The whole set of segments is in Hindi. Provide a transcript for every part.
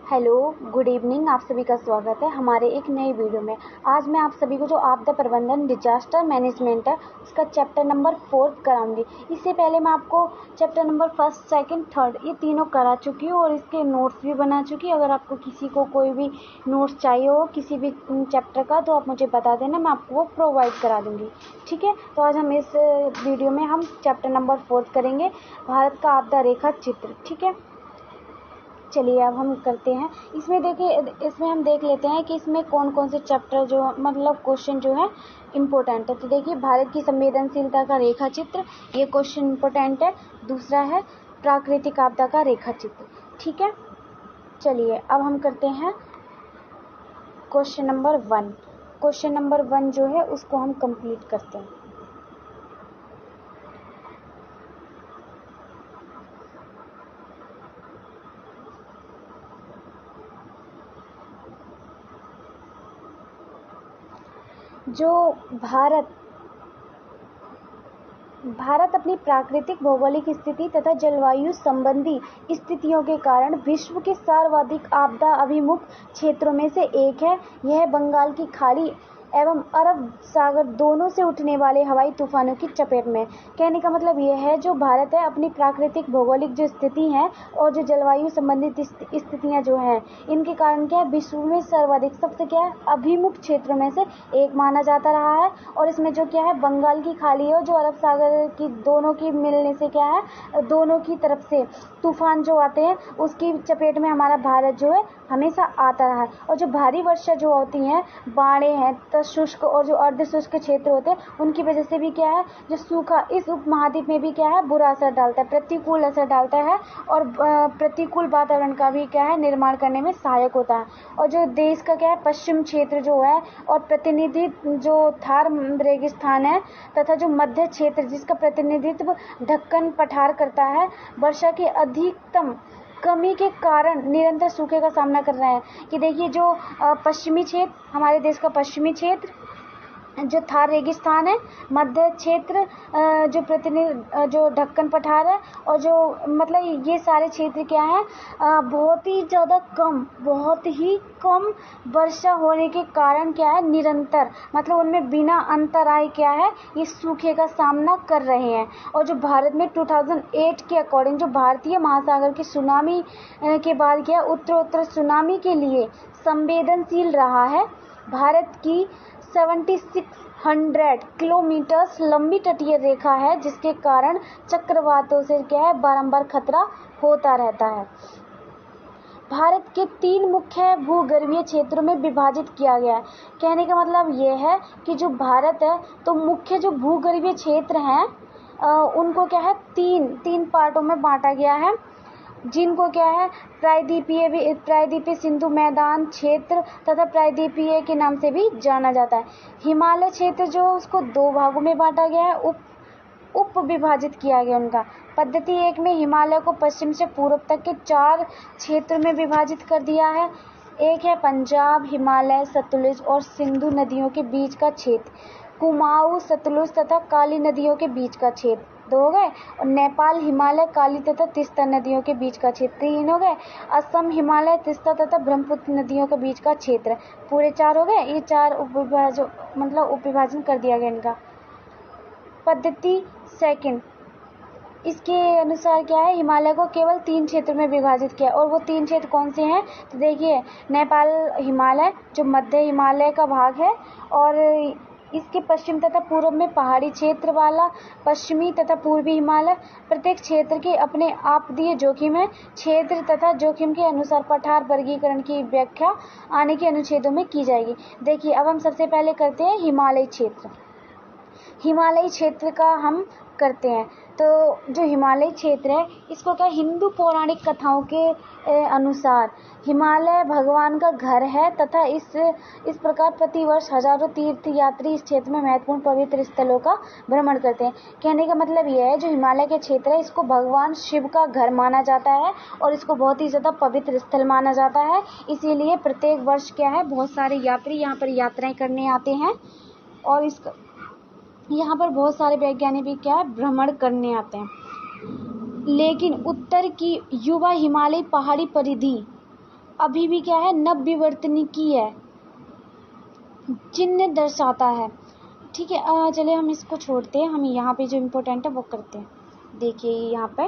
Hello, good evening. आप सभी का स्वागत है हमारे एक नई वीडियो में। आज मैं आप सभी को जो आपदा प्रबंधन डिजास्टर मैनेजमेंट है उसका चैप्टर नंबर 4 कराऊंगी। इससे पहले मैं आपको चैप्टर नंबर 1, 2, 3 ये तीनों करा चुकी हूँ और इसके नोट्स भी बना चुकी हूँ। अगर आपको किसी को कोई भी नोट्स चाहिए हो किसी भी चैप्टर का तो आप मुझे बता देना, मैं आपको वो प्रोवाइड करा दूँगी। ठीक है, तो आज हम इस वीडियो में हम चैप्टर नंबर 4 करेंगे, भारत का आपदा रेखा चित्र। ठीक है, चलिए अब हम करते हैं। इसमें देखिए, इसमें हम देख लेते हैं कि इसमें कौन कौन से चैप्टर जो मतलब क्वेश्चन जो है इम्पोर्टेंट है। तो देखिए, भारत की संवेदनशीलता का रेखा चित्र, ये क्वेश्चन इम्पोर्टेंट है। दूसरा है प्राकृतिक आपदा का रेखा चित्र। ठीक है, चलिए अब हम करते हैं क्वेश्चन नंबर 1। क्वेश्चन नंबर 1 जो है उसको हम कंप्लीट करते हैं। जो भारत अपनी प्राकृतिक भौगोलिक स्थिति तथा जलवायु संबंधी स्थितियों के कारण विश्व के सर्वाधिक आपदा अभिमुख क्षेत्रों में से एक है। यह बंगाल की खाड़ी एवं अरब सागर दोनों से उठने वाले हवाई तूफानों की चपेट में। कहने का मतलब यह है, जो भारत है अपनी प्राकृतिक भौगोलिक जो स्थिति है और जो जलवायु संबंधित स्थितियां जो हैं, इनके कारण क्या है, विश्व में सर्वाधिक सबसे क्या है अभिमुख क्षेत्रों में से एक माना जाता रहा है। और इसमें जो क्या है बंगाल की खाड़ी है और जो अरब सागर की दोनों की मिलने से क्या है, दोनों की तरफ से तूफान जो आते हैं उसकी चपेट में हमारा भारत जो है हमेशा आता रहा है। और जो भारी वर्षा जो होती हैं, बाढ़ें हैं, शुष्क और जो अर्ध शुष्क क्षेत्र होते हैं, उनकी वजह से भी क्या है, जो सूखा इस उपमहाद्वीप में भी क्या है बुरा असर डालता है, प्रतिकूल असर डालता है और प्रतिकूल वातावरण का भी क्या है निर्माण करने में सहायक होता है। और जो देश का क्या है पश्चिम क्षेत्र जो है और प्रतिनिधि जो थार रेगिस्तान है तथा जो मध्य क्षेत्र जिसका प्रतिनिधित्व दक्कन पठार करता है, वर्षा की अधिकतम कमी के कारण निरंतर सूखे का सामना कर रहे हैं। कि देखिए, जो पश्चिमी क्षेत्र, हमारे देश का पश्चिमी क्षेत्र जो थार रेगिस्तान है, मध्य क्षेत्र जो ढक्कन पठार है और जो मतलब ये सारे क्षेत्र क्या है, बहुत ही कम वर्षा होने के कारण क्या है निरंतर मतलब उनमें बिना अंतराय क्या है ये सूखे का सामना कर रहे हैं। और जो भारत में 2008 के अकॉर्डिंग जो भारतीय महासागर की सुनामी के बाद क्या उत्तरोत्तर सुनामी के लिए संवेदनशील रहा है। भारत की 7600 किलोमीटर लंबी तटीय रेखा है, जिसके कारण चक्रवातों से क्या है बारंबार खतरा होता रहता है। भारत के 3 मुख्य भूगर्भीय क्षेत्रों में विभाजित किया गया है। कहने का मतलब यह है कि जो भारत है तो मुख्य जो भूगर्भीय क्षेत्र हैं उनको क्या है तीन पार्टों में बांटा गया है, जिनको क्या है प्रायद्वीपीय सिंधु मैदान क्षेत्र तथा प्रायद्वीपीय के नाम से भी जाना जाता है। हिमालय क्षेत्र जो उसको 2 भागों में बांटा गया है, उप विभाजित किया गया उनका। पद्धति 1 में हिमालय को पश्चिम से पूर्व तक के 4 क्षेत्रों में विभाजित कर दिया है। एक है पंजाब, हिमालय, सतलुज और सिंधु नदियों के बीच का क्षेत्र, कुमाऊं, सतलुज तथा काली नदियों के बीच का क्षेत्र 2 हो गए, और नेपाल, हिमालय, काली तथा तीस्ता नदियों के बीच का क्षेत्र 3 हो गए। असम, हिमालय, तीस्ता तथा ब्रह्मपुत्र नदियों के बीच का क्षेत्र पूरे 4 हो गए। ये 4 उपविभाजन कर दिया गया इनका। पद्धति 2 इसके अनुसार क्या है, हिमालय को केवल 3 क्षेत्रों में विभाजित किया। और वो 3 क्षेत्र कौन से हैं, तो देखिए नेपाल हिमालय जो मध्य हिमालय का भाग है और इसके पश्चिम तथा पूर्व में पहाड़ी क्षेत्र वाला पश्चिमी तथा पूर्वी हिमालय। प्रत्येक क्षेत्र के अपने आपदीय जोखिम है। क्षेत्र तथा जोखिम के अनुसार पठार वर्गीकरण की व्याख्या आने के अनुच्छेदों में की जाएगी। देखिए, अब हम सबसे पहले करते हैं हिमालय क्षेत्र। हिमालयी क्षेत्र का हम करते हैं। तो जो हिमालयी क्षेत्र है इसको क्या हिंदू पौराणिक कथाओं के अनुसार हिमालय भगवान का घर है तथा इस प्रकार प्रतिवर्ष हजारों तीर्थ यात्री इस क्षेत्र में महत्वपूर्ण पवित्र स्थलों का भ्रमण करते हैं। कहने का मतलब यह है, जो हिमालय के क्षेत्र है इसको भगवान शिव का घर माना जाता है और इसको बहुत ही ज़्यादा पवित्र स्थल माना जाता है। इसीलिए प्रत्येक वर्ष क्या है बहुत सारे यात्री यहाँ पर यात्राएं करने आते हैं और यहाँ पर बहुत सारे वैज्ञानिक भी क्या है भ्रमण करने आते हैं। लेकिन उत्तर की युवा हिमालयी पहाड़ी परिधि अभी भी क्या है, नवविवर्तनिकी है, चिन्ह दर्शाता है। ठीक है, चलिए हम इसको छोड़ते हैं, हम यहाँ पे जो इम्पोर्टेंट है वो करते हैं। देखिए यहाँ पे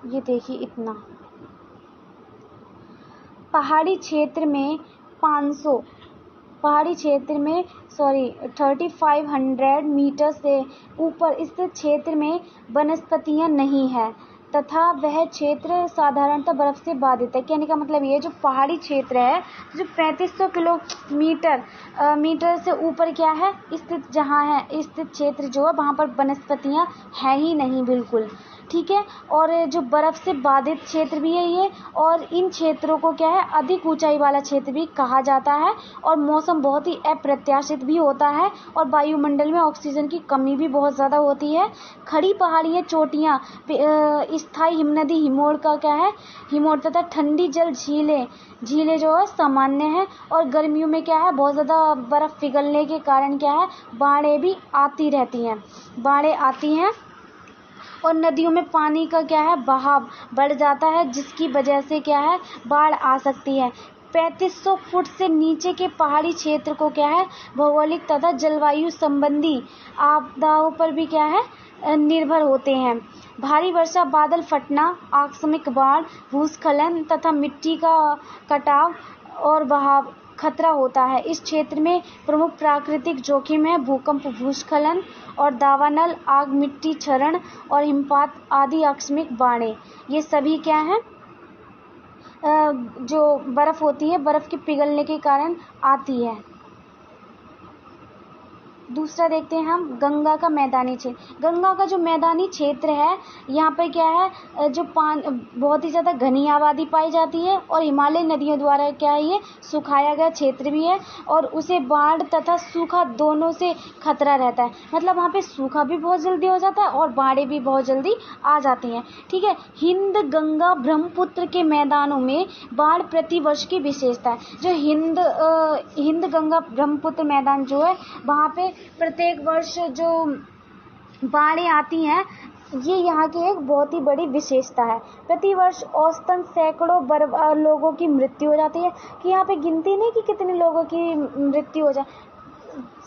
ये देखिए इतना पहाड़ी क्षेत्र में 3500 मीटर से ऊपर स्थित क्षेत्र में वनस्पतियां नहीं है तथा वह क्षेत्र साधारणतः बर्फ से बाधित है। कहने का मतलब ये जो पहाड़ी क्षेत्र है, जो 3500 मीटर से ऊपर क्या है स्थित, जहाँ है स्थित क्षेत्र जो है वहाँ पर वनस्पतियां है ही नहीं बिल्कुल। ठीक है, और जो बर्फ से बाधित क्षेत्र भी है ये, और इन क्षेत्रों को क्या है अधिक ऊंचाई वाला क्षेत्र भी कहा जाता है, और मौसम बहुत ही अप्रत्याशित भी होता है, और वायुमंडल में ऑक्सीजन की कमी भी बहुत ज़्यादा होती है। खड़ी पहाड़ियाँ, चोटियाँ, स्थायी हिमनदी, हिमोड़ का क्या है, हिमोड़ तथा ठंडी जल झीलें जो है सामान्य है, और गर्मियों में क्या है बहुत ज़्यादा बर्फ़ पिघलने के कारण क्या है बाढ़ें भी आती रहती हैं, बाढ़ें आती हैं, और नदियों में पानी का क्या है बहाव बढ़ जाता है, जिसकी वजह से क्या है बाढ़ आ सकती है। 3500 फुट से नीचे के पहाड़ी क्षेत्र को क्या है भौगोलिक तथा जलवायु संबंधी आपदाओं पर भी क्या है निर्भर होते हैं। भारी वर्षा, बादल फटना, आकस्मिक बाढ़, भूस्खलन तथा मिट्टी का कटाव और बहाव खतरा होता है। इस क्षेत्र में प्रमुख प्राकृतिक जोखिम है भूकंप, भूस्खलन और दावानल, आग, मिट्टी क्षरण और हिमपात आदि आकस्मिक बाढ़ें। ये सभी क्या है जो बर्फ होती है, बर्फ के पिघलने के कारण आती है। दूसरा देखते हैं हम गंगा का मैदानी क्षेत्र। गंगा का जो मैदानी क्षेत्र है, यहाँ पर क्या है जो बहुत ही ज़्यादा घनी आबादी पाई जाती है, और हिमालय नदियों द्वारा क्या है ये सुखाया गया क्षेत्र भी है, और उसे बाढ़ तथा सूखा दोनों से खतरा रहता है। मतलब वहाँ पे सूखा भी बहुत जल्दी हो जाता है और बाढ़ें भी बहुत जल्दी आ जाती हैं। ठीक है, हिंद गंगा ब्रह्मपुत्र के मैदानों में बाढ़ प्रति वर्ष की विशेषता है। जो हिंद गंगा ब्रह्मपुत्र मैदान जो है वहाँ पे प्रत्येक वर्ष जो बाढ़ें आती हैं, ये यहाँ की एक बहुत ही बड़ी विशेषता है। प्रतिवर्ष औसतन सैकड़ों लोगों की मृत्यु हो जाती है, कि यहाँ पे गिनती नहीं कि कितने लोगों की मृत्यु हो जाए।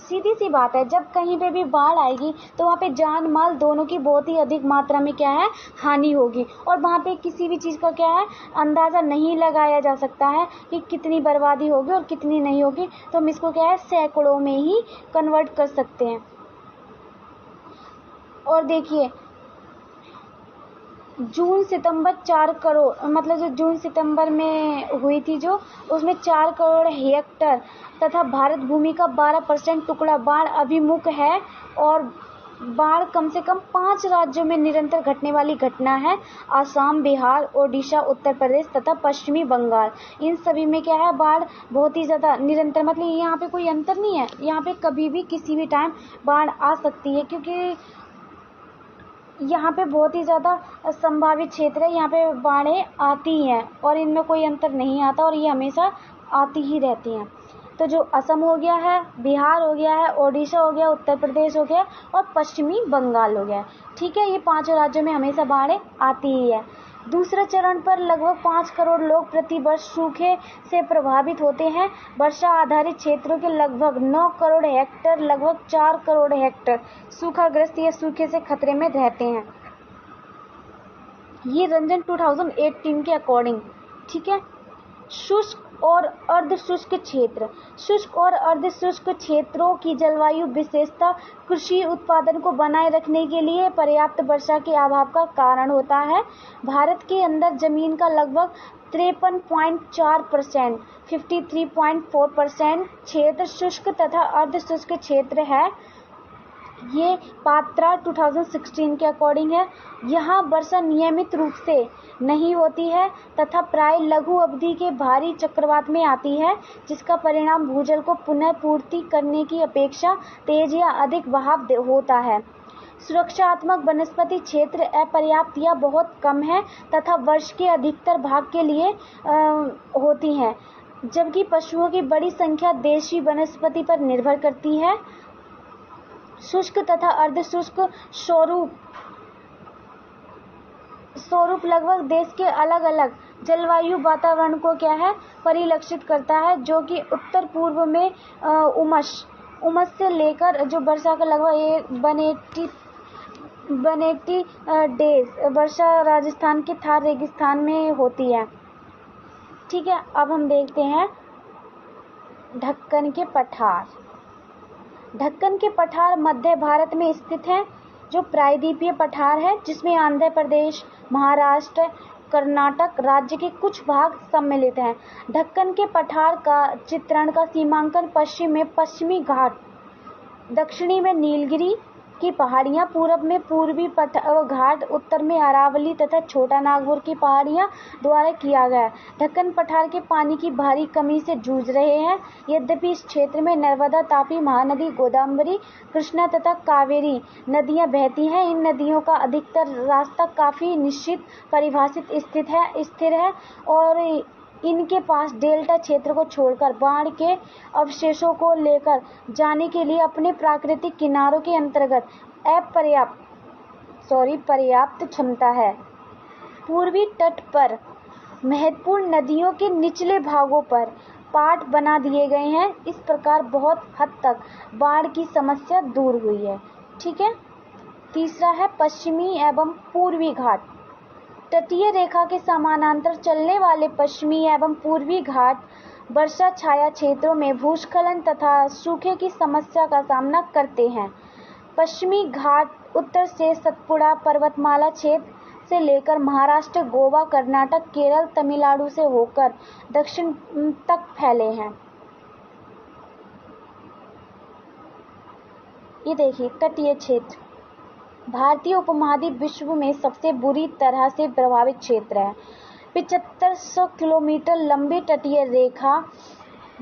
सीधी सी बात है, जब कहीं पे भी बाढ़ आएगी तो वहाँ पे जान माल दोनों की बहुत ही अधिक मात्रा में क्या है हानि होगी, और वहाँ पे किसी भी चीज़ का क्या है अंदाज़ा नहीं लगाया जा सकता है कि कितनी बर्बादी होगी और कितनी नहीं होगी। तो हम इसको क्या है सैकड़ों में ही कन्वर्ट कर सकते हैं। और देखिए जून सितंबर 4 करोड़, मतलब जो जून सितंबर में हुई थी जो, उसमें 4 करोड़ हेक्टर तथा भारत भूमि का 12% टुकड़ा बाढ़ अभिमुख है, और बाढ़ कम से कम 5 राज्यों में निरंतर घटने वाली घटना है। आसाम, बिहार, ओडिशा, उत्तर प्रदेश तथा पश्चिमी बंगाल, इन सभी में क्या है बाढ़ बहुत ही ज़्यादा निरंतर, मतलब यहाँ पे कोई अंतर नहीं है, यहाँ पे कभी भी किसी भी टाइम बाढ़ आ सकती है, क्योंकि यहाँ पे बहुत ही ज़्यादा संभावित क्षेत्र है, यहाँ पे बाढ़ें आती हैं और इनमें कोई अंतर नहीं आता, और ये हमेशा आती ही रहती हैं। तो जो असम हो गया है, बिहार हो गया है, ओडिशा हो गया, उत्तर प्रदेश हो गया और पश्चिमी बंगाल हो गया। ठीक है, ये 5 राज्यों में हमेशा बाढ़ें आती ही है। दूसरे चरण पर लगभग 5 करोड़ लोग प्रति वर्ष सूखे से प्रभावित होते हैं। वर्षा आधारित क्षेत्रों के लगभग 9 करोड़ हेक्टर, लगभग 4 करोड़ हेक्टर सूखाग्रस्त या सूखे से खतरे में रहते हैं। ये रंजन 2018 के अकॉर्डिंग। ठीक है, शुष्क और अर्ध शुष्क क्षेत्र। शुष्क और अर्ध शुष्क क्षेत्रों की जलवायु विशेषता कृषि उत्पादन को बनाए रखने के लिए पर्याप्त वर्षा के अभाव का कारण होता है। भारत के अंदर जमीन का लगभग 53.4%, 53.4% क्षेत्र शुष्क तथा अर्ध शुष्क क्षेत्र है। ये पात्रा 2016 के अकॉर्डिंग है। यहाँ वर्षा नियमित रूप से नहीं होती है तथा प्राय लघु अवधि के भारी चक्रवात में आती है, जिसका परिणाम भूजल को पुनः पूर्ति करने की अपेक्षा तेज या अधिक बहाव होता है। सुरक्षात्मक वनस्पति क्षेत्र अपर्याप्त या बहुत कम है तथा वर्ष के अधिकतर भाग के लिए होती हैं, जबकि पशुओं की बड़ी संख्या देशी वनस्पति पर निर्भर करती है। शुष्क तथा अर्धशुष्क स्वरूप लगभग देश के अलग अलग जलवायु वातावरण को क्या है परिलक्षित करता है, जो कि उत्तर पूर्व में उमस से लेकर जो वर्षा का लगभग 180 डेज वर्षा राजस्थान के थार रेगिस्तान में होती है। ठीक है, अब हम देखते हैं ढक्कन के पठार। ढक्कन के पठार मध्य भारत में स्थित हैं, जो प्रायद्वीपीय पठार है जिसमें आंध्र प्रदेश, महाराष्ट्र, कर्नाटक राज्य के कुछ भाग सम्मिलित हैं। ढक्कन के पठार का चित्रण का सीमांकन पश्चिम में पश्चिमी घाट, दक्षिणी में नीलगिरी की पहाड़ियां, पूर्व में पूर्वी घाट, उत्तर में अरावली तथा छोटा नागपुर की पहाड़ियां द्वारा किया गया। ढक्कन पठार के पानी की भारी कमी से जूझ रहे हैं। यद्यपि इस क्षेत्र में नर्मदा, तापी, महानदी, गोदावरी, कृष्णा तथा कावेरी नदियां बहती हैं। इन नदियों का अधिकतर रास्ता काफी निश्चित परिभाषित स्थिर है और इनके पास डेल्टा क्षेत्र को छोड़कर बाढ़ के अवशेषों को लेकर जाने के लिए अपने प्राकृतिक किनारों के अंतर्गत पर्याप्त क्षमता है। पूर्वी तट पर महत्वपूर्ण नदियों के निचले भागों पर पाट बना दिए गए हैं। इस प्रकार बहुत हद तक बाढ़ की समस्या दूर हुई है। ठीक है, तीसरा है पश्चिमी एवं पूर्वी घाट। तटीय रेखा के समानांतर चलने वाले पश्चिमी एवं पूर्वी घाट वर्षा छाया क्षेत्रों में भूस्खलन तथा सूखे की समस्या का सामना करते हैं। पश्चिमी घाट उत्तर से सतपुड़ा पर्वतमाला क्षेत्र से लेकर महाराष्ट्र, गोवा, कर्नाटक, केरल, तमिलनाडु से होकर दक्षिण तक फैले हैं। ये देखिए तटीय क्षेत्र भारतीय उपमहाद्वीप विश्व में सबसे बुरी तरह से प्रभावित क्षेत्र है। 7500 किलोमीटर लंबी तटीय रेखा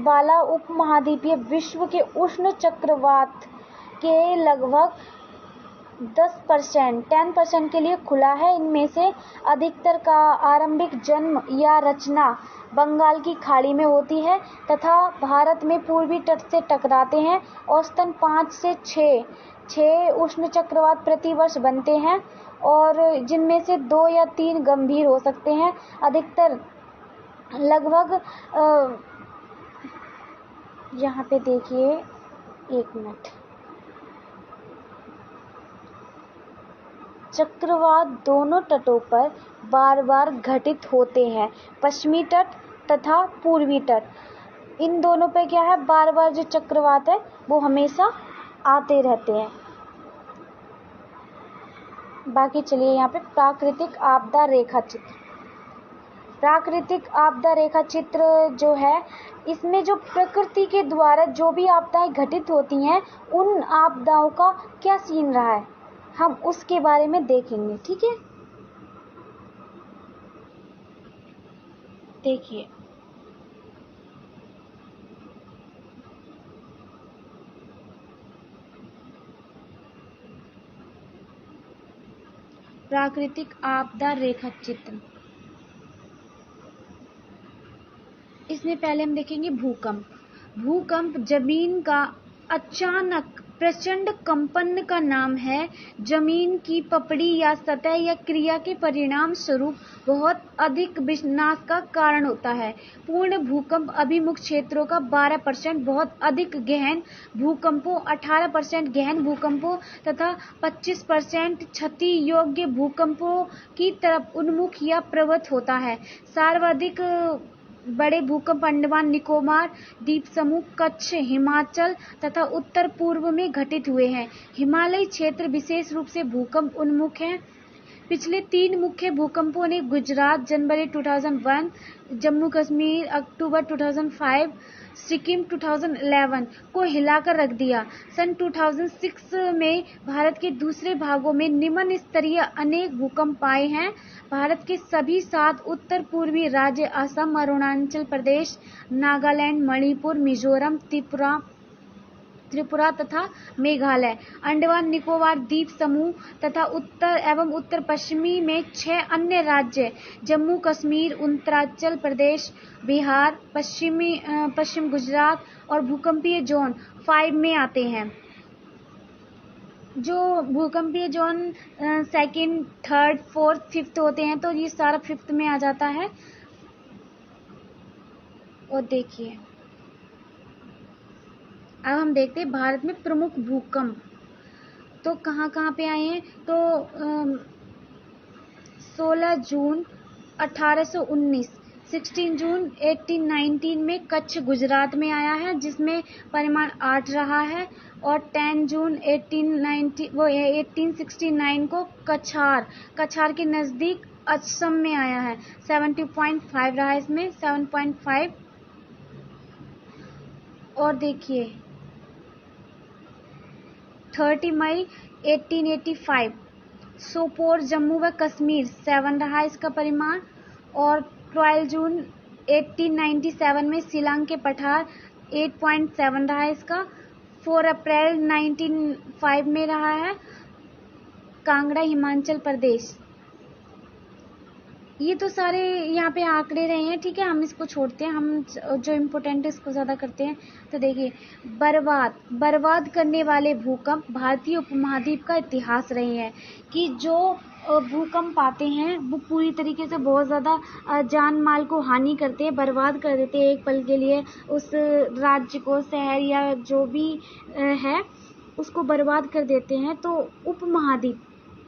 वाला उपमहाद्वीपीय विश्व के उष्ण चक्रवात के लगभग 10% के लिए खुला है। इनमें से अधिकतर का आरंभिक जन्म या रचना बंगाल की खाड़ी में होती है तथा भारत में पूर्वी तट से टकराते हैं। औसतन 5 से 6 उष्ण चक्रवात प्रति वर्ष बनते हैं और जिनमें से 2 या 3 गंभीर हो सकते हैं। अधिकतर लगभग यहाँ पे देखिए 1 मिनट, चक्रवात दोनों तटों पर बार बार घटित होते हैं। पश्चिमी तट तथा पूर्वी तट इन दोनों पे क्या है बार बार जो चक्रवात है वो हमेशा आते रहते हैं। बाकी चलिए यहाँ पे प्राकृतिक आपदा रेखा चित्र। प्राकृतिक आपदा रेखा चित्र जो है इसमें जो प्रकृति के द्वारा जो भी आपदाएं घटित होती हैं उन आपदाओं का क्या सीन रहा है हम उसके बारे में देखेंगे। ठीक है, देखिए प्राकृतिक आपदा रेखा चित्र। इसमें पहले हम देखेंगे भूकंप जमीन का अचानक प्रचंड कंपन का नाम है। जमीन की पपड़ी या सतह या क्रिया के परिणाम स्वरूप बहुत अधिक विनाश का कारण होता है। पूर्ण भूकंप अभिमुख क्षेत्रों का 12%, बहुत अधिक गहन भूकंपों 18%, गहन भूकंपों तथा 25% क्षति योग्य भूकंपों की तरफ उन्मुख या प्रवृत्त होता है। सर्वाधिक बड़े भूकंप अंडमान निकोबार द्वीप समूह, कच्छ, हिमाचल तथा उत्तर पूर्व में घटित हुए हैं। हिमालयी क्षेत्र विशेष रूप से भूकंप उन्मुख हैं। पिछले 3 मुख्य भूकंपों ने गुजरात जनवरी 2001, जम्मू कश्मीर अक्टूबर 2005, सिक्किम 2011 को हिलाकर रख दिया। सन 2006 में भारत के दूसरे भागों में निम्न स्तरीय अनेक भूकंप आए हैं। भारत के सभी 7 उत्तर पूर्वी राज्य असम, अरुणाचल प्रदेश, नागालैंड, मणिपुर, मिजोरम, त्रिपुरा तथा मेघालय, अंडमान निकोबार द्वीप समूह तथा उत्तर एवं उत्तर पश्चिमी में 6 अन्य राज्य जम्मू कश्मीर, उत्तरांचल प्रदेश, बिहार, पश्चिम गुजरात और भूकंपीय जोन 5 में आते हैं। जो भूकंपीय zone second, third, fourth, fifth होते हैं, तो ये सारा फिफ्थ में आ जाता है। और देखिए अब हम देखते हैं भारत में प्रमुख भूकंप तो कहाँ कहाँ पे आए हैं। तो 16 जून 1819, 16 जून 1819 में कच्छ गुजरात में आया है जिसमें परिमाण 8 रहा है। और 10 जून 1869 को कछार के नज़दीक असम में आया है, 70.5 रहा है इसमें, 7.5। और देखिए 30 मई 1885 सोपोर जम्मू व कश्मीर 7 रहा इसका परिमाण। और 12 जून 1897 में शिलांग के पठार 8.7 रहा इसका। 4 अप्रैल 1905 में रहा है कांगड़ा हिमाचल प्रदेश। ये तो सारे यहाँ पे आंकड़े रहे हैं, ठीक है, हम इसको छोड़ते हैं, हम जो इम्पोर्टेंट है इसको ज़्यादा करते हैं। तो देखिए बर्बाद करने वाले भूकंप भारतीय उपमहाद्वीप का इतिहास रहे हैं कि जो भूकंप आते हैं वो पूरी तरीके से बहुत ज़्यादा जान माल को हानि करते हैं, बर्बाद कर देते हैं एक पल के लिए उस राज्य को, शहर या जो भी है उसको बर्बाद कर देते हैं। तो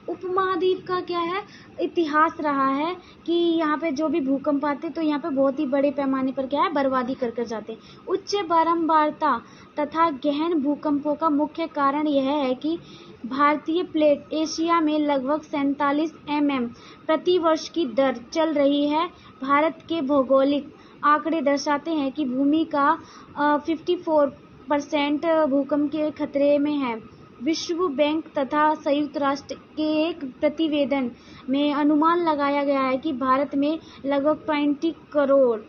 उपमहाद्वीप का क्या है इतिहास रहा है कि यहाँ पे जो भी भूकंप आते तो यहाँ पे बहुत ही बड़े पैमाने पर क्या है बर्बादी कर जाते हैं। उच्च बारंबारता तथा गहन भूकंपों का मुख्य कारण यह है कि भारतीय प्लेट एशिया में लगभग 47 mm प्रति वर्ष की दर चल रही है। भारत के भौगोलिक आंकड़े दर्शाते हैं कि भूमि का 54% भूकंप के खतरे में है। विश्व बैंक तथा संयुक्त राष्ट्र के एक प्रतिवेदन में अनुमान लगाया गया है कि भारत में लगभग 20 करोड़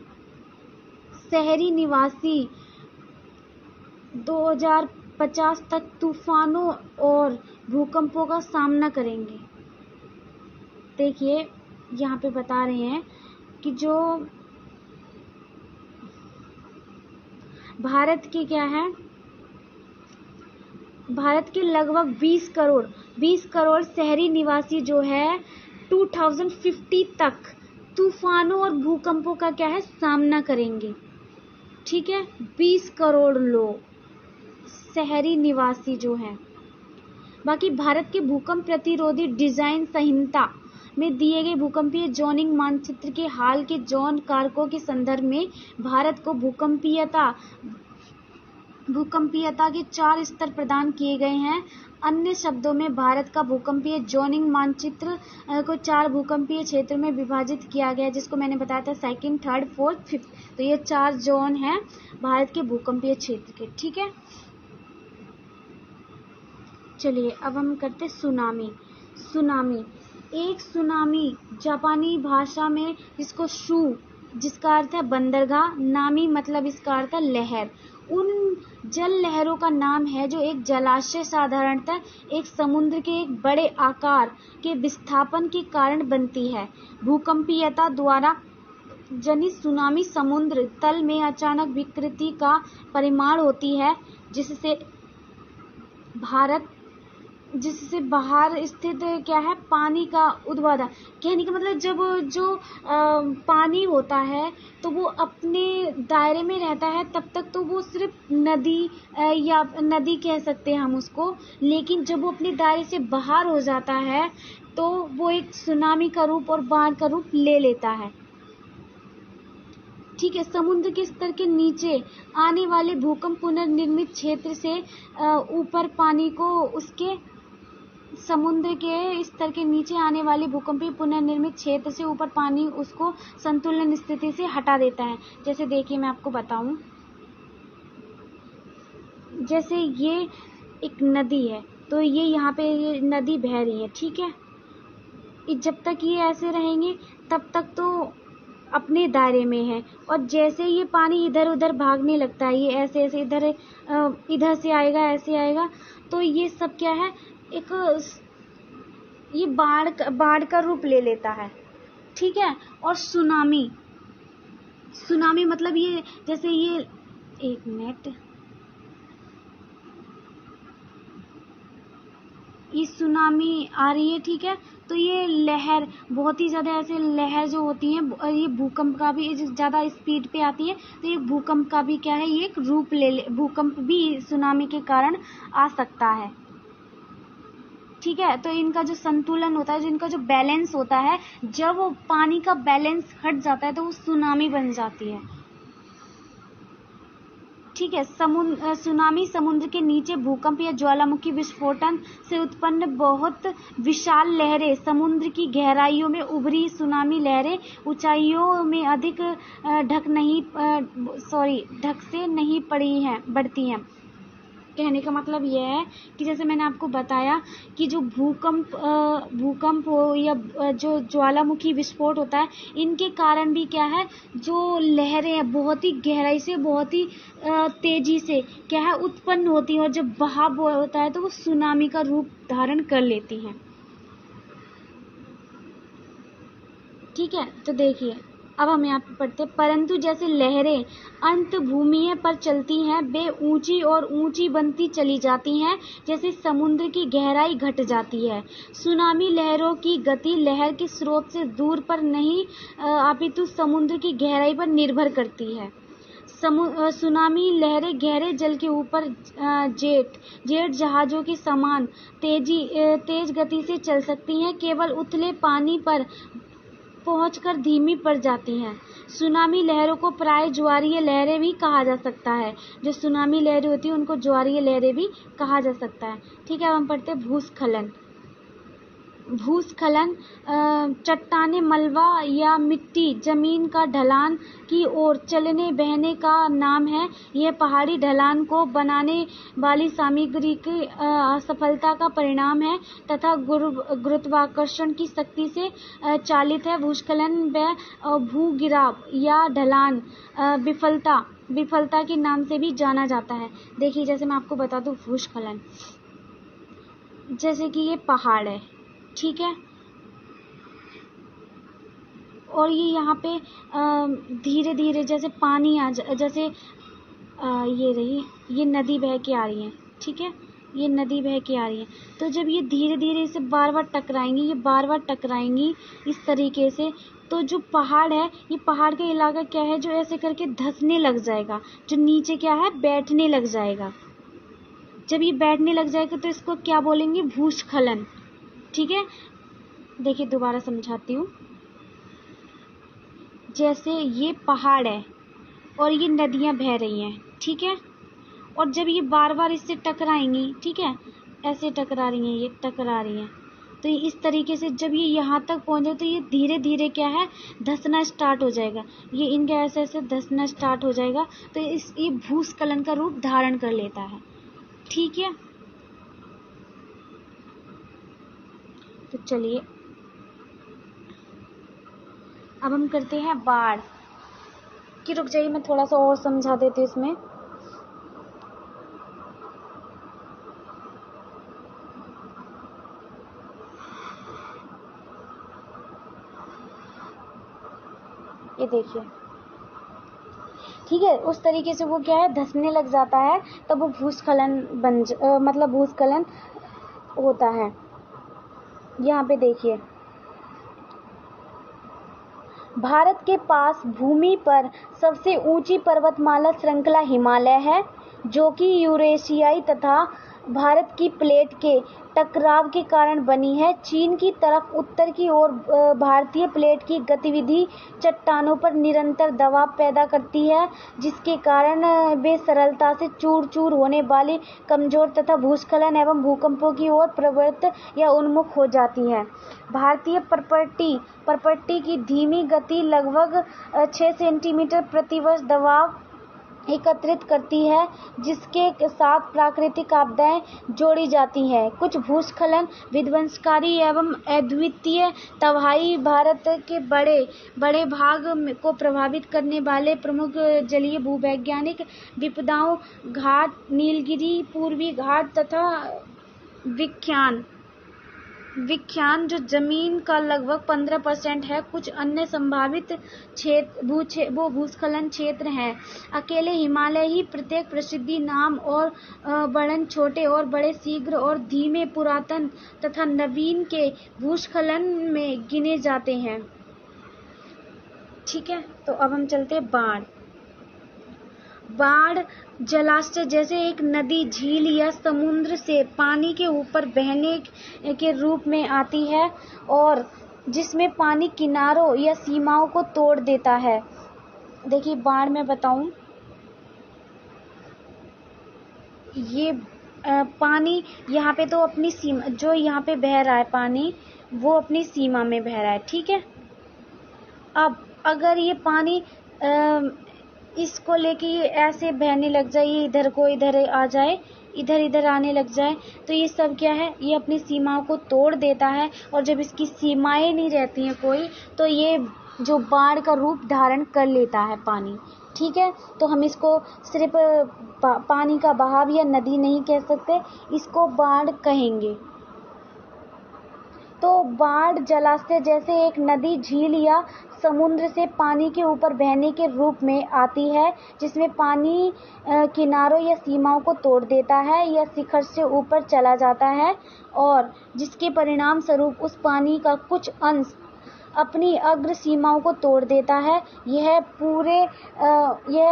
शहरी निवासी 2050 तक तूफानों और भूकंपों का सामना करेंगे। देखिए यहाँ पे बता रहे हैं कि जो भारत के क्या है, भारत के लगभग 20 करोड़ शहरी निवासी जो है 2050 तक तूफानों और भूकंपों का क्या है सामना करेंगे, ठीक है, 20 करोड़ लोग शहरी निवासी जो हैं। बाकी भारत के भूकंप प्रतिरोधी डिजाइन संहिता में दिए गए भूकंपीय जोनिंग मानचित्र के हाल के जोन कारकों के संदर्भ में भारत को भूकंपीयता के 4 स्तर प्रदान किए गए हैं। अन्य शब्दों में भारत का भूकंपीय जोनिंग मानचित्र को 4 भूकंपीय क्षेत्र में विभाजित किया गया, जिसको मैंने बताया था सेकंड, थर्ड, फोर्थ, फिफ्थ। तो ये 4 जोन हैं भारत के भूकंपीय क्षेत्र के, ठीक है। चलिए अब हम करते सुनामी। एक सुनामी जापानी भाषा में जिसको जिसका अर्थ है बंदरगाह, नामी मतलब इसका अर्थ है लहर, उन जल लहरों का नाम है जो एक जलाशय साधारणतः एक समुद्र के एक बड़े आकार के विस्थापन के कारण बनती है। भूकंपीयता द्वारा जनित सुनामी समुद्र तल में अचानक विकृति का परिमाण होती है जिससे बाहर स्थित क्या है पानी का उद्वादा, कहने का मतलब जब जो पानी होता है तो वो अपने दायरे में रहता है तब तक तो वो सिर्फ नदी या नदी कह सकते हैं हम उसको, लेकिन जब वो अपने दायरे से बाहर हो जाता है तो वो एक सुनामी का रूप और बाढ़ का रूप ले लेता है, ठीक है। समुद्र के स्तर के नीचे आने वाले भूकंप पुनर्निर्मित क्षेत्र से ऊपर पानी को उसके समुद्र के स्तर के नीचे आने वाले भूकंपीय पुनर्निर्मित क्षेत्र से ऊपर पानी उसको संतुलन स्थिति से हटा देता है। जैसे देखिए मैं आपको बताऊं, जैसे ये एक नदी है तो ये यहाँ पे ये नदी बह रही है, ठीक है। जब तक ये ऐसे रहेंगे तब तक तो अपने दायरे में है, और जैसे ये पानी इधर उधर भागने लगता है, ये ऐसे ऐसे इधर से आएगा, ऐसे आएगा, तो ये सब क्या है एक ये बाढ़ का रूप ले लेता है, ठीक है। और सुनामी मतलब ये जैसे ये एक मिनट ये सुनामी आ रही है, ठीक है। तो ये लहर बहुत ही ज़्यादा ऐसे लहर जो होती हैं ये भूकंप का भी ज़्यादा स्पीड पे आती है, तो ये भूकंप का भी क्या है, ये एक रूप भूकंप भी सुनामी के कारण आ सकता है, ठीक है। तो इनका जो संतुलन होता है, जो इनका जो बैलेंस होता है, जब वो पानी का बैलेंस हट जाता है तो वो सुनामी बन जाती है, ठीक है। सुनामी समुद्र के नीचे भूकंप या ज्वालामुखी विस्फोटन से उत्पन्न बहुत विशाल लहरें, समुद्र की गहराइयों में उभरी सुनामी लहरें ऊंचाइयों में अधिक ढक से नहीं बढ़ती हैं। कहने का मतलब यह है कि जैसे मैंने आपको बताया कि जो भूकंप हो या जो ज्वालामुखी विस्फोट होता है, इनके कारण भी क्या है, जो लहरें हैं बहुत ही गहराई से, बहुत ही तेजी से क्या है उत्पन्न होती हैं, और जब बहाव होता है तो वो सुनामी का रूप धारण कर लेती हैं, ठीक है। तो देखिए अब हम यहाँ पे पढ़ते हैं, परंतु जैसे लहरें अंत भूमि पर चलती हैं, वे ऊंची और ऊंची बनती चली जाती हैं, जैसे समुद्र की गहराई घट जाती है। सुनामी लहरों की गति लहर के स्रोत से दूर पर नहीं अपितु समुद्र की गहराई पर निर्भर करती है। सुनामी लहरें गहरे जल के ऊपर जेट जहाजों के समान तेज गति से चल सकती हैं, केवल उथले पानी पर पहुंचकर धीमी पड़ जाती हैं। सुनामी लहरों को प्राय ज्वारीय लहरें भी कहा जा सकता है। जो सुनामी लहरें होती हैं उनको ज्वारीय लहरें भी कहा जा सकता है, ठीक है। अब हम पढ़ते हैं भूस्खलन। भूस्खलन चट्टाने, मलबा या मिट्टी जमीन का ढलान की ओर चलने बहने का नाम है। यह पहाड़ी ढलान को बनाने वाली सामग्री की असफलता का परिणाम है तथा गुरुत्वाकर्षण की शक्ति से चालित है। भूस्खलन व भूगिराव या ढलान विफलता के नाम से भी जाना जाता है। देखिए जैसे मैं आपको बता दूं, भूस्खलन जैसे कि ये पहाड़ है, ठीक है, और ये यहाँ पे धीरे धीरे जैसे पानी जैसे ये नदी बह के आ रही है, ठीक है, ये नदी बह के आ रही है। तो जब ये धीरे धीरे इसे बार बार टकराएंगी इस तरीके से, तो जो पहाड़ है, ये पहाड़ का इलाका क्या है, जो ऐसे करके धंसने लग जाएगा, जो नीचे क्या है बैठने लग जाएगा। जब ये बैठने लग जाएगा तो इसको क्या बोलेंगे, भूस्खलन, ठीक है। देखिए दोबारा समझाती हूँ। जैसे ये पहाड़ है और ये नदियाँ बह रही हैं, ठीक है, और जब ये बार बार इससे टकराएंगी, ठीक है, ऐसे टकरा रही हैं, तो ये इस तरीके से जब ये यहाँ तक पहुँचे तो ये धीरे धीरे क्या है धंसना स्टार्ट हो जाएगा। ये इनका ऐसे ऐसे धंसना स्टार्ट हो जाएगा, तो ये भूस्खलन का रूप धारण कर लेता है, ठीक है। तो चलिए अब हम करते हैं बाढ़ की। रुक जाइए, मैं थोड़ा सा और समझा देती हूँ इसमें। ये देखिए, ठीक है, उस तरीके से वो क्या है धंसने लग जाता है, तब वो भूस्खलन मतलब भूस्खलन होता है। यहाँ पे देखिए, भारत के पास भूमि पर सबसे ऊंची पर्वतमाला श्रृंखला हिमालय है, जो कि यूरेशियाई तथा भारत की प्लेट के टकराव के कारण बनी है। चीन की तरफ उत्तर की ओर भारतीय प्लेट की गतिविधि चट्टानों पर निरंतर दबाव पैदा करती है, जिसके कारण वे सरलता से चूर चूर होने वाली, कमजोर तथा भूस्खलन एवं भूकंपों की ओर प्रवृत्त या उन्मुख हो जाती है। भारतीय परपट्टी की धीमी गति लगभग 6 सेंटीमीटर प्रतिवर्ष दबाव एकत्रित करती है, जिसके साथ प्राकृतिक आपदाएं जोड़ी जाती हैं। कुछ भूस्खलन विध्वंसकारी एवं अद्वितीय तबाही भारत के बड़े भाग को प्रभावित करने वाले प्रमुख जलीय भूवैज्ञानिक विपदाओं घाट, नीलगिरी पूर्वी घाट तथा विख्यान विख्यान जो जमीन का लगभग 15% है। कुछ अन्य संभावित क्षेत्र भूस्खलन क्षेत्र हैं। अकेले हिमालय ही प्रत्येक प्रसिद्धि नाम और वर्णन छोटे और बड़े, शीघ्र और धीमे, पुरातन तथा नवीन के भूस्खलन में गिने जाते हैं। ठीक है, तो अब हम चलते हैं बाढ़। बाढ़ जलाशय जैसे एक नदी, झील या समुद्र से पानी के ऊपर बहने के रूप में आती है और जिसमें पानी किनारों या सीमाओं को तोड़ देता है। देखिए, बाढ़ में बताऊं, ये पानी यहाँ पे तो अपनी सीमा, जो यहाँ पे बह रहा है पानी, वो अपनी सीमा में बह रहा है। ठीक है, अब अगर ये पानी इसको लेके ये ऐसे बहने लग जाए, ये इधर को इधर आ जाए, इधर आने लग जाए, तो ये सब क्या है, ये अपनी सीमाओं को तोड़ देता है। और जब इसकी सीमाएं नहीं रहती हैं कोई, तो ये जो बाढ़ का रूप धारण कर लेता है पानी। ठीक है, तो हम इसको सिर्फ पानी का बहाव या नदी नहीं कह सकते, इसको बाढ़ कहेंगे। तो बाढ़ जलाशय जैसे एक नदी, झील या समुद्र से पानी के ऊपर बहने के रूप में आती है, जिसमें पानी किनारों या सीमाओं को तोड़ देता है या शिखर से ऊपर चला जाता है और जिसके परिणाम स्वरूप उस पानी का कुछ अंश अपनी अग्र सीमाओं को तोड़ देता है। यह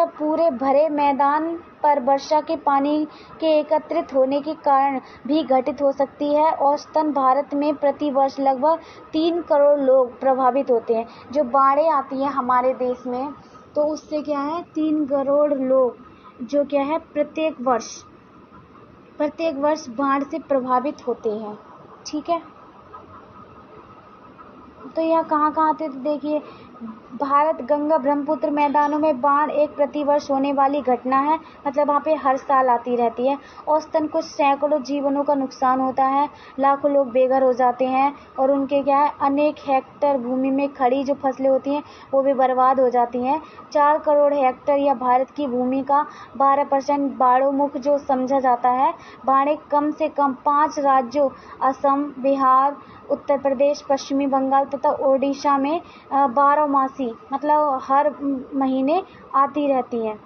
पूरे भरे मैदान पर वर्षा के पानी के एकत्रित होने के कारण भी घटित हो सकती है। औसतन भारत में प्रति वर्ष लगभग 3 करोड़ लोग प्रभावित होते हैं। जो बाढ़ें आती हैं हमारे देश में, तो उससे क्या है, 3 करोड़ लोग जो क्या है प्रत्येक वर्ष बाढ़ से प्रभावित होते हैं। ठीक है, तो यह कहाँ आते हैं, तो देखिए, भारत गंगा ब्रह्मपुत्र मैदानों में बाढ़ एक प्रतिवर्ष होने वाली घटना है। मतलब वहाँ पे हर साल आती रहती है। औसतन कुछ सैकड़ों जीवनों का नुकसान होता है, लाखों लोग बेघर हो जाते हैं और उनके क्या है, अनेक हेक्टेयर भूमि में खड़ी जो फसलें होती हैं वो भी बर्बाद हो जाती हैं। 4 करोड़ हेक्टेयर या भारत की भूमि का 12% बाढ़ोमुख जो समझा जाता है। बाढ़ें कम से कम 5 राज्यों असम, बिहार, उत्तर प्रदेश, पश्चिमी बंगाल तथा ओडिशा में 12 मासी, मतलब हर महीने आती रहती हैं।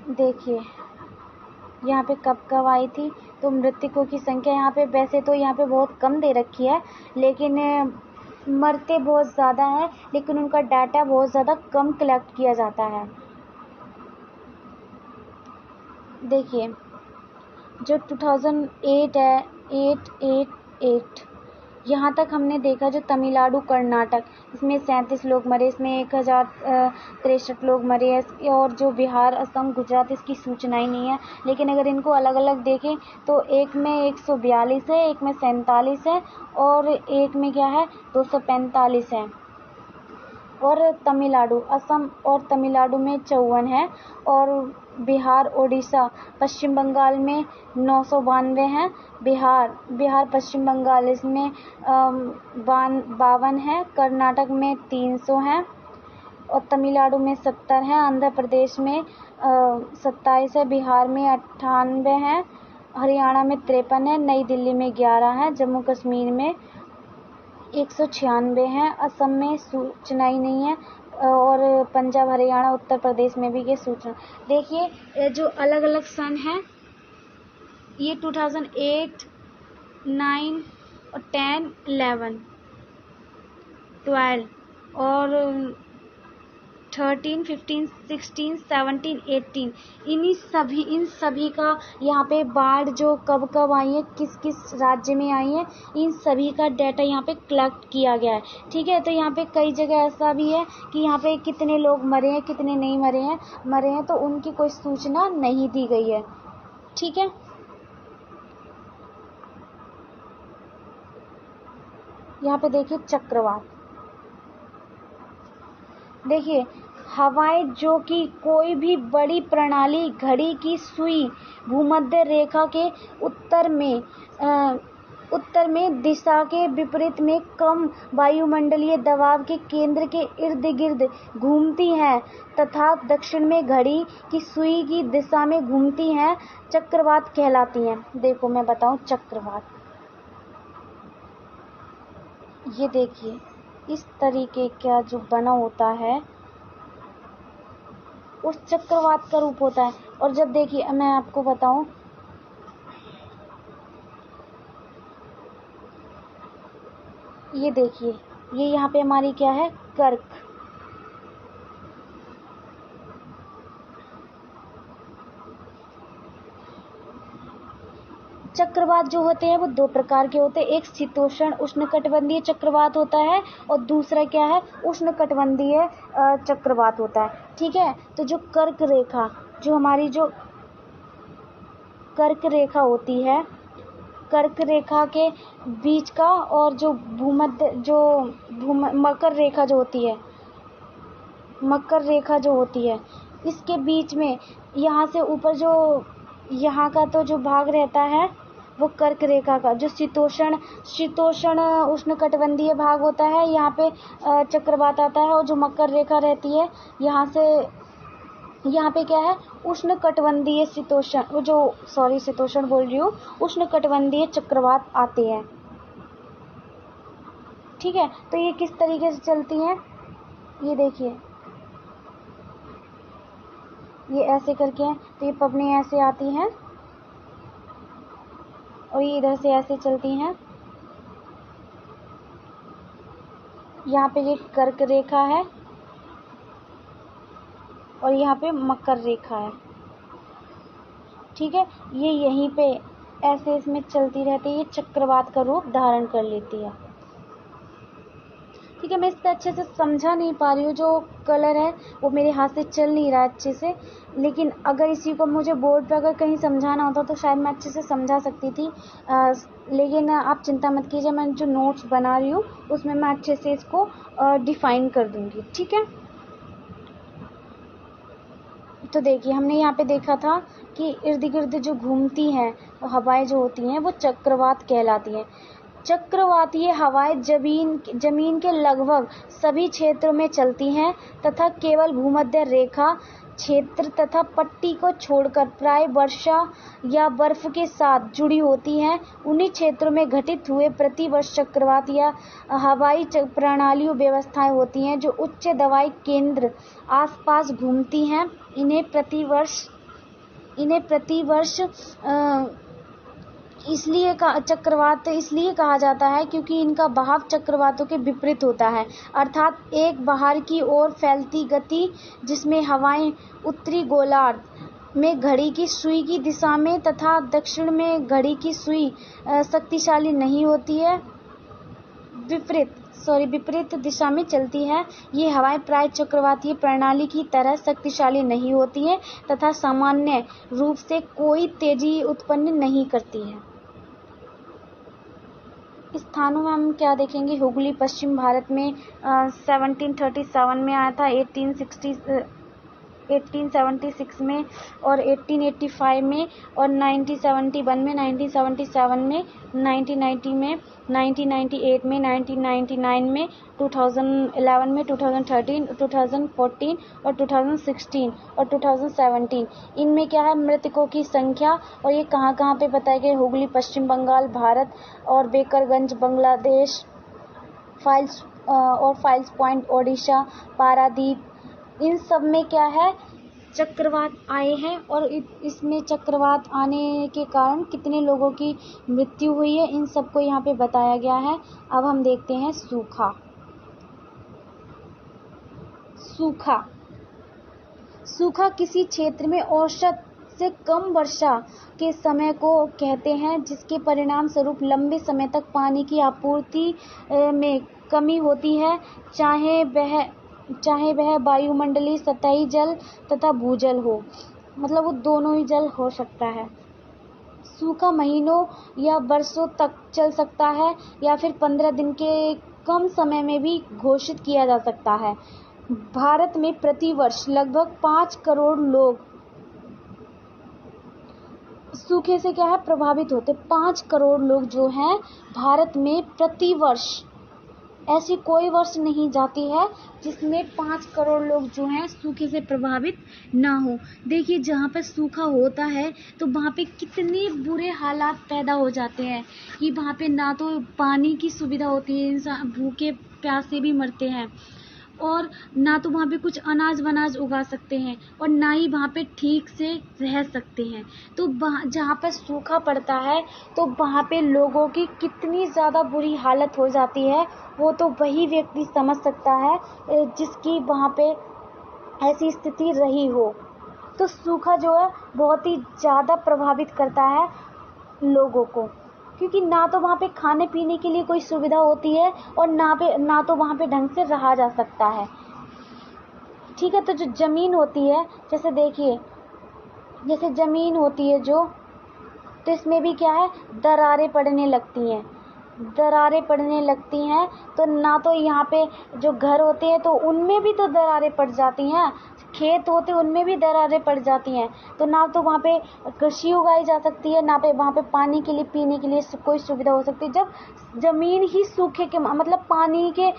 देखिए, यहाँ पे कब आई थी, तो मृतकों की संख्या यहाँ पे वैसे तो यहाँ पे बहुत कम दे रखी है, लेकिन मरते बहुत ज़्यादा हैं, लेकिन उनका डाटा बहुत ज़्यादा कम कलेक्ट किया जाता है। देखिए, जो 2008 है, 888 यहाँ तक हमने देखा। जो तमिलनाडु, कर्नाटक, इसमें 37 लोग मरे, इसमें 1063 लोग मरे हैं। और जो बिहार, असम, गुजरात, इसकी सूचनाएं नहीं है। लेकिन अगर इनको अलग अलग देखें तो एक में 142 है, एक में 47 है और एक में क्या है, 245 है। और तमिलनाडु, असम और तमिलनाडु में 54 है और बिहार, ओडिशा, पश्चिम बंगाल में 992 हैं। बिहार पश्चिम बंगाल, इसमें 52 है। कर्नाटक में 300 हैं और तमिलनाडु में 70 हैं। आंध्र प्रदेश में 27 है। बिहार में 98 हैं। हरियाणा में 53 है। नई दिल्ली में 11 है। जम्मू कश्मीर में 196 हैं। असम में सूचना ही नहीं है और पंजाब, हरियाणा, उत्तर प्रदेश में भी ये सूचना। देखिए, जो अलग अलग सन है, ये 2008, 9 और 10, 11, 12 और 13, 15, 16, 17, 18, इन सभी का यहाँ पे बाढ़ जो कब आई है, किस किस राज्य में आई है, इन सभी का डाटा यहाँ पे कलेक्ट किया गया है। ठीक है, तो यहाँ पे कई जगह ऐसा भी है कि यहाँ पे कितने लोग मरे हैं, कितने नहीं मरे हैं, तो उनकी कोई सूचना नहीं दी गई है। ठीक है, यहाँ पे देखिए चक्रवात। देखिए, हवाएं जो कि कोई भी बड़ी प्रणाली घड़ी की सुई भूमध्य रेखा के उत्तर में उत्तर में दिशा के विपरीत में कम वायुमंडलीय दबाव के केंद्र के इर्द गिर्द घूमती हैं तथा दक्षिण में घड़ी की सुई की दिशा में घूमती हैं, चक्रवात कहलाती हैं। देखो मैं बताऊं चक्रवात, ये देखिए इस तरीके का जो बना होता है उस चक्रवात का रूप होता है। और जब देखिए मैं आपको बताऊं, ये देखिए ये यहाँ पे हमारी क्या है, कर्क। चक्रवात जो होते हैं वो दो प्रकार के होते हैं, एक शीतोष्ण उष्णकटिबंधीय चक्रवात होता है और दूसरा क्या है, उष्णकटिबंधीय चक्रवात होता है। ठीक है, तो जो कर्क रेखा, जो हमारी जो कर्क रेखा होती है, कर्क रेखा के बीच का और जो मकर रेखा जो होती है, मकर रेखा जो होती है, इसके बीच में यहाँ से ऊपर जो यहाँ का तो जो भाग रहता है वो कर्क रेखा का जो शीतोष्ण उष्णकटिबंधीय भाग होता है, यहाँ पे चक्रवात आता है। और जो मकर रेखा रहती है यहाँ पे क्या है, उष्णकटिबंधीय शीतोष्ण बोल रही हूँ, उष्णकटिबंधीय चक्रवात आते हैं। ठीक है, तो ये किस तरीके से चलती हैं, ये देखिए ये ऐसे करके हैं, तो ये पवनें ऐसे आती हैं और ये इधर से ऐसे चलती हैं। यहाँ पे ये कर्क रेखा है और यहाँ पे मकर रेखा है। ठीक है, ये यहीं पे ऐसे इसमें चलती रहती है, ये चक्रवात का रूप धारण कर लेती है। ठीक है, मैं इस पर अच्छे से समझा नहीं पा रही हूँ, जो कलर है वो मेरे हाथ से चल नहीं रहा है अच्छे से, लेकिन अगर इसी को मुझे बोर्ड पर अगर कहीं समझाना होता तो शायद मैं अच्छे से समझा सकती थी। लेकिन आप चिंता मत कीजिए, मैं जो नोट्स बना रही हूँ उसमें मैं अच्छे से इसको डिफाइन कर दूँगी। ठीक है, तो देखिए हमने यहाँ पे देखा था कि इर्द गिर्द जो घूमती हैं हवाएं जो होती हैं वो चक्रवात कहलाती हैं। चक्रवातीय हवाएं जमीन के लगभग सभी क्षेत्रों में चलती हैं तथा केवल भूमध्य रेखा क्षेत्र तथा पट्टी को छोड़कर प्राय वर्षा या बर्फ के साथ जुड़ी होती हैं। उन्हीं क्षेत्रों में घटित हुए प्रतिवर्ष चक्रवात या हवाई प्रणालियों व्यवस्थाएं होती हैं जो उच्च दबाव केंद्र आसपास घूमती हैं। इन्हें प्रतिवर्ष चक्रवात इसलिए कहा जाता है क्योंकि इनका बहाव चक्रवातों के विपरीत होता है, अर्थात एक बाहर की ओर फैलती गति जिसमें हवाएं उत्तरी गोलार्ध में घड़ी की सुई की दिशा में तथा दक्षिण में घड़ी की सुई शक्तिशाली नहीं होती है, विपरीत दिशा में चलती है। ये हवाएं प्राय चक्रवातीय प्रणाली की तरह शक्तिशाली नहीं होती हैं तथा सामान्य रूप से कोई तेजी उत्पन्न नहीं करती है। स्थानों में हम क्या देखेंगे, हुगली पश्चिम भारत में 1737 में आया था, 1876 में और 1885 में और 1971 में, 1977 में, 1990 में, 1998 में, 1999 में, 2011 में, 2013, 2014 और 2016 और 2017। इनमें क्या है, मृतकों की संख्या और ये कहाँ पे बताए गए, हुगली पश्चिम बंगाल भारत और बेकरगंज बांग्लादेश, फाइल्स पॉइंट ओडिशा, पारादीप, इन सब में क्या है, चक्रवात आए हैं और इसमें चक्रवात आने के कारण कितने लोगों की मृत्यु हुई है, इन सबको यहाँ पे बताया गया है। अब हम देखते हैं सूखा किसी क्षेत्र में औसत से कम वर्षा के समय को कहते हैं जिसके परिणाम स्वरूप लंबे समय तक पानी की आपूर्ति में कमी होती है, चाहे वह वायुमंडलीय सतही जल तथा भूजल हो, मतलब वो दोनों ही जल हो सकता है। सूखा महीनों या वर्षों तक चल सकता है या फिर 15 दिन के कम समय में भी घोषित किया जा सकता है। भारत में प्रतिवर्ष लगभग 5 करोड़ लोग सूखे से क्या है प्रभावित होते 5 करोड़ लोग जो हैं भारत में प्रति वर्ष। ऐसी कोई वर्ष नहीं जाती है जिसमें 5 करोड़ लोग जो हैं सूखे से प्रभावित ना हो। देखिए जहाँ पर सूखा होता है तो वहाँ पे कितने बुरे हालात पैदा हो जाते हैं कि वहाँ पे ना तो पानी की सुविधा होती है, इंसान भूखे प्यासे भी मरते हैं, और ना तो वहाँ पे कुछ अनाज वनाज उगा सकते हैं, और ना ही वहाँ पे ठीक से रह सकते हैं। तो जहाँ पर सूखा पड़ता है तो वहाँ पे लोगों की कितनी ज़्यादा बुरी हालत हो जाती है वो तो वही व्यक्ति समझ सकता है जिसकी वहाँ पे ऐसी स्थिति रही हो। तो सूखा जो है बहुत ही ज़्यादा प्रभावित करता है लोगों को, क्योंकि ना तो वहाँ पे खाने पीने के लिए कोई सुविधा होती है और ना तो वहाँ पे ढंग से रहा जा सकता है। ठीक है, तो जो ज़मीन होती है, जैसे देखिए जैसे ज़मीन होती है जो, तो इसमें भी क्या है दरारें पड़ने लगती हैं। तो ना तो यहाँ पे जो घर होते हैं तो उनमें भी तो दरारें पड़ जाती हैं, खेत होते उनमें भी दरारें पड़ जाती हैं। तो ना तो वहाँ पे कृषि उगाई जा सकती है, ना पे वहाँ पे पानी के लिए पीने के लिए कोई सुविधा हो सकती है। जब ज़मीन ही सूखे के मतलब पानी के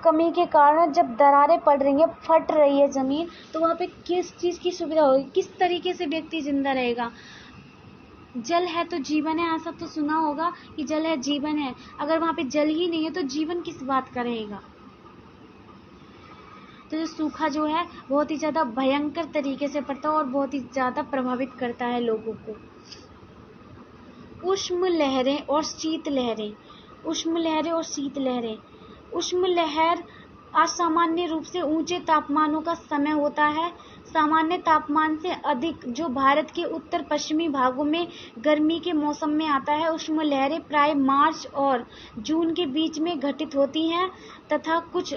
कमी के कारण जब दरारें पड़ रही हैं, फट रही है ज़मीन, तो वहाँ पे किस चीज़ की सुविधा होगी, किस तरीके से व्यक्ति जिंदा रहेगा। जल है तो जीवन है, ऐसा तो सुना होगा कि जल है जीवन है। अगर वहाँ पे जल ही नहीं है तो जीवन किस बात का रहेगा। तो जो सूखा जो है बहुत ही ज़्यादा भयंकर तरीके से पड़ता है और बहुत ही ज़्यादा प्रभावित करता है लोगों को। उष्ण लहरें और शीत लहरें। उष्ण लहर असामान्य रूप से ऊंचे तापमानों का समय होता है। सामान्य तापमान से अधिक जो भारत के उत्तर पश्चिमी भागों में गर्मी के मौसम में आता है। उष्ण लहरें प्राय मार्च और जून के बीच में घटित होती हैं तथा कुछ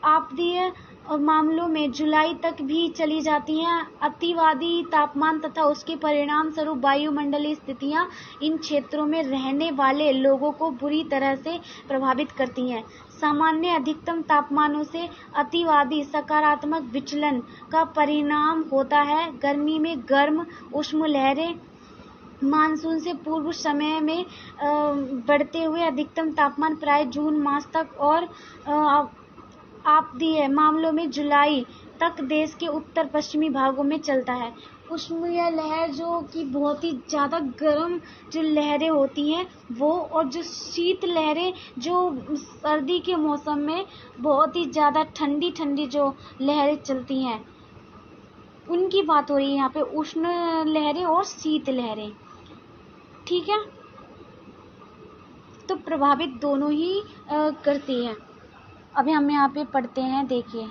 आपदीय मामलों में जुलाई तक भी चली जाती हैं। अतिवादी तापमान तथा उसके परिणाम स्वरूप वायुमंडलीय स्थितियां इन क्षेत्रों में रहने वाले लोगों को बुरी तरह से प्रभावित करती हैं। सामान्य अधिकतम तापमानों से अतिवादी सकारात्मक विचलन का परिणाम होता है। गर्मी में गर्म उष्ण लहरें मानसून से पूर्व समय में बढ़ते हुए अधिकतम तापमान प्राय जून मास तक और आपदीय मामलों में जुलाई तक देश के उत्तर पश्चिमी भागों में चलता है। उष्ण लहर जो कि बहुत ही ज़्यादा गर्म जो लहरें होती हैं वो, और जो शीत लहरें जो सर्दी के मौसम में बहुत ही ज़्यादा ठंडी ठंडी जो लहरें चलती हैं उनकी बात हो रही है यहाँ पे, उष्ण लहरें और शीत लहरें। ठीक है, तो प्रभावित दोनों ही करती हैं। अभी हम यहाँ पे पढ़ते हैं, देखिए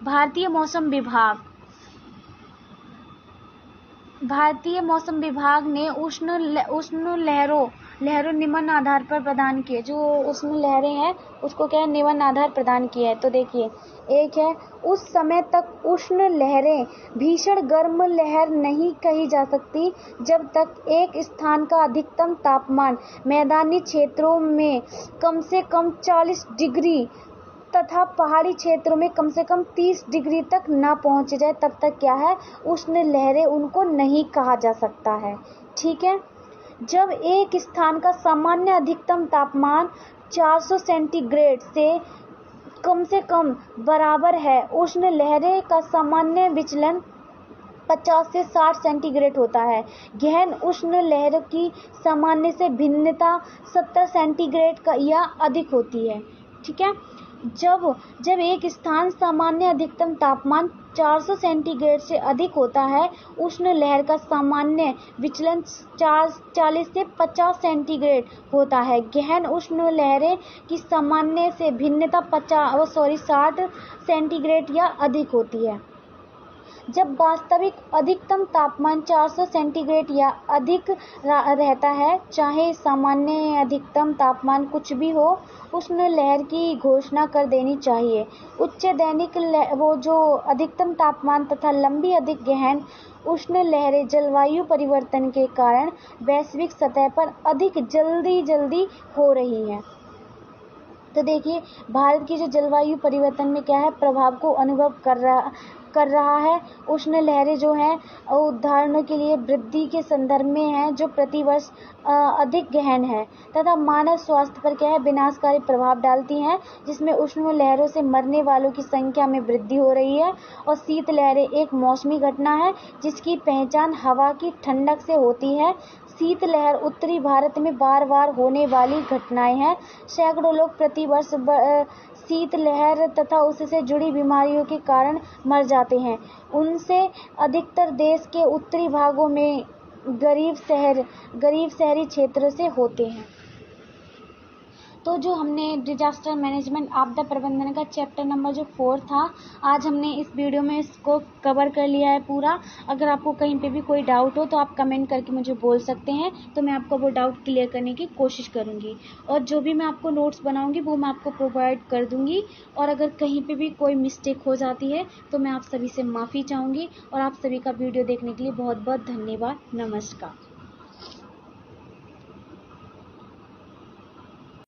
भारतीय मौसम विभाग ने उष्ण लहरों निम्न आधार पर प्रदान किए। जो उष्ण लहरें हैं उसको क्या है निम्न आधार प्रदान किया है। तो देखिए एक है, उस समय तक उष्ण लहरें भीषण गर्म लहर नहीं कही जा सकती जब तक एक स्थान का अधिकतम तापमान मैदानी क्षेत्रों में कम से कम 40 डिग्री तथा पहाड़ी क्षेत्रों में कम से कम 30 डिग्री तक ना पहुंच जाए, तब तक क्या है उष्ण लहरें उनको नहीं कहा जा सकता है। ठीक है, जब एक स्थान का सामान्य अधिकतम तापमान 400 सेंटीग्रेड से कम बराबर है, उष्ण लहरें का सामान्य विचलन 50 से 60 सेंटीग्रेड होता है। गहन उष्ण लहरों की सामान्य से भिन्नता 70 सेंटीग्रेड का या अधिक होती है। ठीक है, जब एक स्थान सामान्य अधिकतम तापमान 400 सेंटीग्रेड से अधिक होता है, उष्ण लहर का सामान्य विचलन 40 से 50 सेंटीग्रेड होता है। गहन उष्ण लहरें की सामान्य से भिन्नता 60 सेंटीग्रेड या अधिक होती है। जब वास्तविक अधिकतम तापमान 400 सेंटीग्रेड या अधिक रहता है, चाहे सामान्य अधिकतम तापमान कुछ भी हो, उष्ण लहर की घोषणा कर देनी चाहिए। उच्च दैनिक वो जो अधिकतम तापमान तथा लंबी अधिक गहन उष्ण लहरें जलवायु परिवर्तन के कारण वैश्विक सतह पर अधिक जल्दी हो रही हैं। तो देखिए भारत की जो जलवायु परिवर्तन में क्या है प्रभाव को अनुभव कर रहा है। उष्ण लहरें जो हैं उदाहरणों के लिए वृद्धि के संदर्भ में हैं जो प्रतिवर्ष अधिक गहन है तथा मानव स्वास्थ्य पर क्या है विनाशकारी प्रभाव डालती हैं, जिसमें उष्ण लहरों से मरने वालों की संख्या में वृद्धि हो रही है। और शीत लहरें एक मौसमी घटना है जिसकी पहचान हवा की ठंडक से होती है। शीत लहर उत्तरी भारत में बार बार होने वाली घटनाएं हैं। सैकड़ों लोग प्रतिवर्ष शीत लहर तथा उससे जुड़ी बीमारियों के कारण मर जाते हैं। उनसे अधिकतर देश के उत्तरी भागों में गरीब शहरी क्षेत्र से होते हैं। तो जो हमने डिजास्टर मैनेजमेंट आपदा प्रबंधन का चैप्टर नंबर जो 4 था, आज हमने इस वीडियो में इसको कवर कर लिया है पूरा। अगर आपको कहीं पे भी कोई डाउट हो तो आप कमेंट करके मुझे बोल सकते हैं, तो मैं आपको वो डाउट क्लियर करने की कोशिश करूँगी। और जो भी मैं आपको नोट्स बनाऊँगी वो मैं आपको प्रोवाइड कर दूँगी। और अगर कहीं पर भी कोई मिस्टेक हो जाती है तो मैं आप सभी से माफ़ी चाहूँगी। और आप सभी का वीडियो देखने के लिए बहुत बहुत धन्यवाद। नमस्कार।